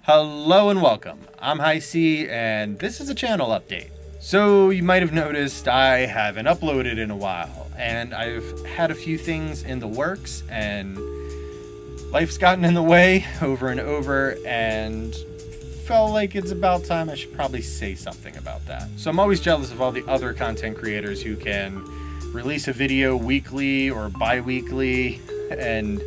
Hello and welcome. I'm Highsea and this is a channel update. So you might have noticed I haven't uploaded in a while and I've had a few things in the works and life's gotten in the way over and over and felt like it's about time I should probably say something about that. So I'm always jealous of all the other content creators who can release a video weekly or bi-weekly, and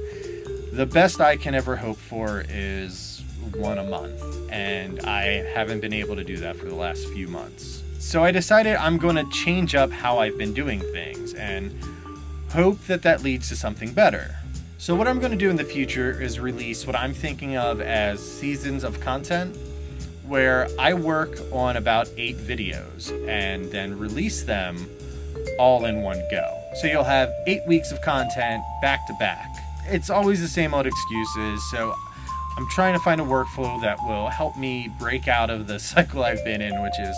the best I can ever hope for is one a month, and I haven't been able to do that for the last few months. So I decided I'm going to change up how I've been doing things and hope that that leads to something better. So what I'm going to do in the future is release what I'm thinking of as seasons of content, where I work on about 8 videos and then release them all in one go. So you'll have 8 weeks of content back to back. It's always the same old excuses, so I'm trying to find a workflow that will help me break out of the cycle I've been in, which is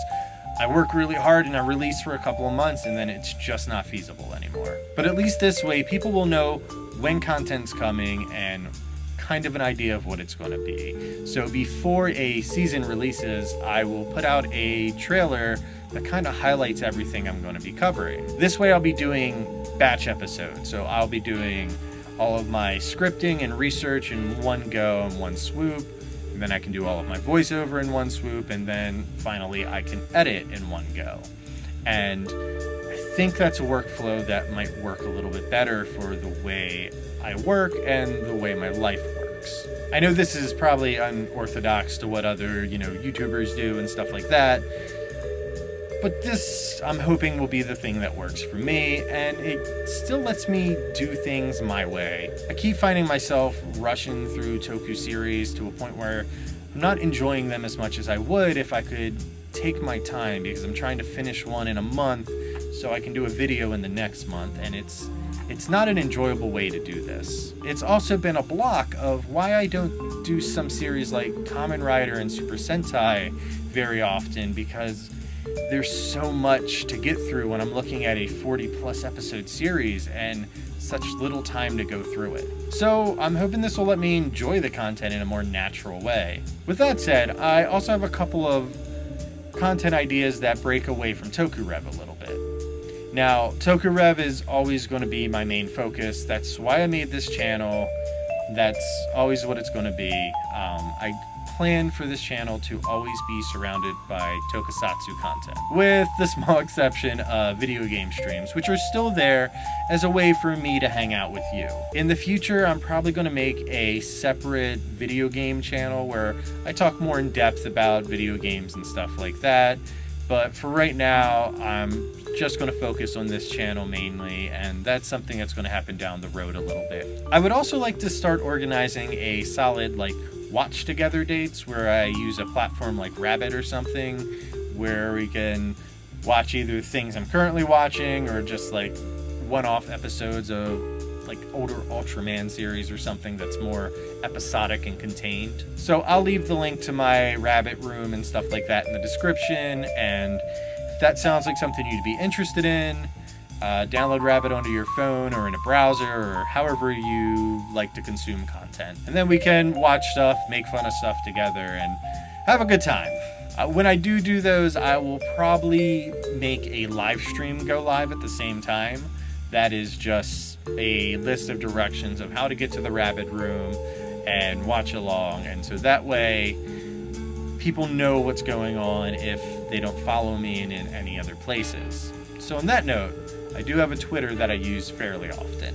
I work really hard and I release for a couple of months and then it's just not feasible anymore. But at least this way, people will know when content's coming and kind of an idea of what it's going to be. So before a season releases, I will put out a trailer that kind of highlights everything I'm going to be covering. This way I'll be doing batch episodes. So I'll be doing all of my scripting and research in one go, in one swoop, and then I can do all of my voiceover in one swoop, and then finally I can edit in one go. And I think that's a workflow that might work a little bit better for the way I work and the way my life works. I know this is probably unorthodox to what other, YouTubers do and stuff like that, but this, I'm hoping, will be the thing that works for me, and it still lets me do things my way. I keep finding myself rushing through Toku series to a point where I'm not enjoying them as much as I would if I could take my time, because I'm trying to finish one in a month so I can do a video in the next month, and it's not an enjoyable way to do this. It's also been a block of why I don't do some series like Kamen Rider and Super Sentai very often, because there's so much to get through when I'm looking at a 40+ episode series and such little time to go through it. So I'm hoping this will let me enjoy the content in a more natural way. With that said, I also have a couple of content ideas that break away from Toku-Rev a little bit. Now, Toku-Rev is always going to be my main focus. That's why I made this channel. That's always what it's going to be. I plan for this channel to always be surrounded by tokusatsu content, with the small exception of video game streams, which are still there as a way for me to hang out with you. In the future, I'm probably going to make a separate video game channel where I talk more in depth about video games and stuff like that, but for right now, I'm just going to focus on this channel mainly, and that's something that's going to happen down the road a little bit. I would also like to start organizing a solid, watch together dates where I use a platform like Rabbit or something, where we can watch either things I'm currently watching or just one-off episodes of older Ultraman series or something that's more episodic and contained. So I'll leave the link to my Rabbit room and stuff like that in the description, and if that sounds like something you'd be interested in, download Rabbit onto your phone or in a browser or however you like to consume content. And then we can watch stuff, make fun of stuff together, and have a good time. When I do those, I will probably make a live stream go live at the same time. That is just a list of directions of how to get to the Rabbit room and watch along. And so that way, people know what's going on if they don't follow me in any other places. So on that note, I do have a Twitter that I use fairly often.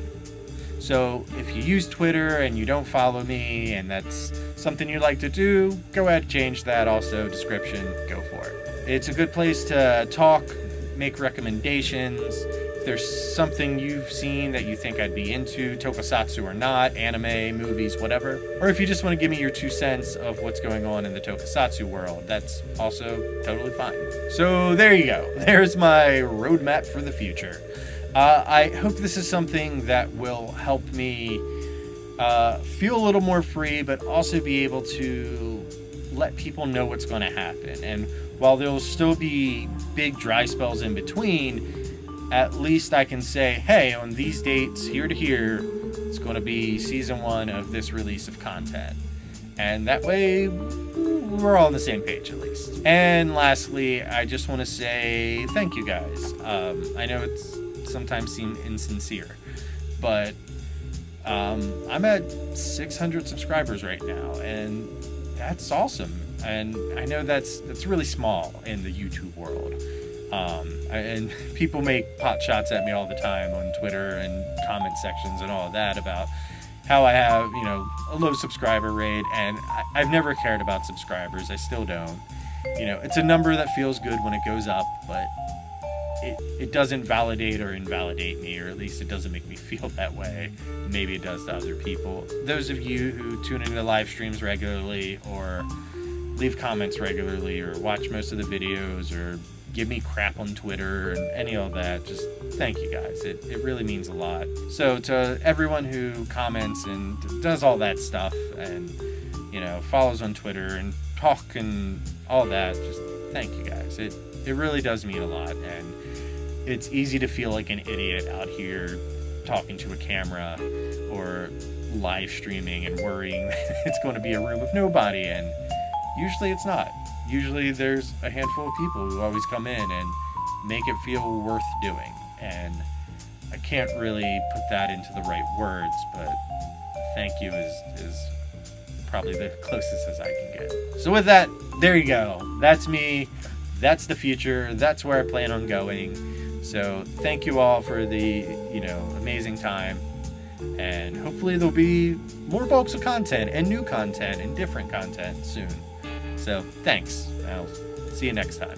So if you use Twitter and you don't follow me and that's something you like to do, go ahead and change that. Also, description, go for it. It's a good place to talk, make recommendations. If there's something you've seen that you think I'd be into, tokusatsu or not, anime, movies, whatever. Or if you just want to give me your 2 cents of what's going on in the tokusatsu world, that's also totally fine. So there you go. There's my roadmap for the future. I hope this is something that will help me feel a little more free, but also be able to let people know what's going to happen. And while there'll still be big dry spells in between, at least I can say, hey, on these dates, here to here, it's going to be season 1 of this release of content. And that way, we're all on the same page at least. And lastly, I just want to say thank you guys. I know it's sometimes seems insincere, but I'm at 600 subscribers right now, and that's awesome. And I know that's really small in the YouTube world. And people make pot shots at me all the time on Twitter and comment sections and all of that about how I have, a low subscriber rate, and I've never cared about subscribers. I still don't. It's a number that feels good when it goes up, but it doesn't validate or invalidate me, or at least it doesn't make me feel that way. Maybe it does to other people. Those of you who tune into live streams regularly, or leave comments regularly, or watch most of the videos, or give me crap on Twitter and any of that, just thank you guys. It really means a lot. So to everyone who comments and does all that stuff and, follows on Twitter and talk and all that, just thank you guys. It really does mean a lot, and it's easy to feel like an idiot out here talking to a camera or live streaming and worrying that it's going to be a room with nobody, and usually it's not. Usually there's a handful of people who always come in and make it feel worth doing, and I can't really put that into the right words, but thank you is probably the closest as I can get. So with that, there you go. That's me. That's the future. That's where I plan on going. So thank you all for the, amazing time. And hopefully there'll be more bulks of content and new content and different content soon. So thanks. I'll see you next time.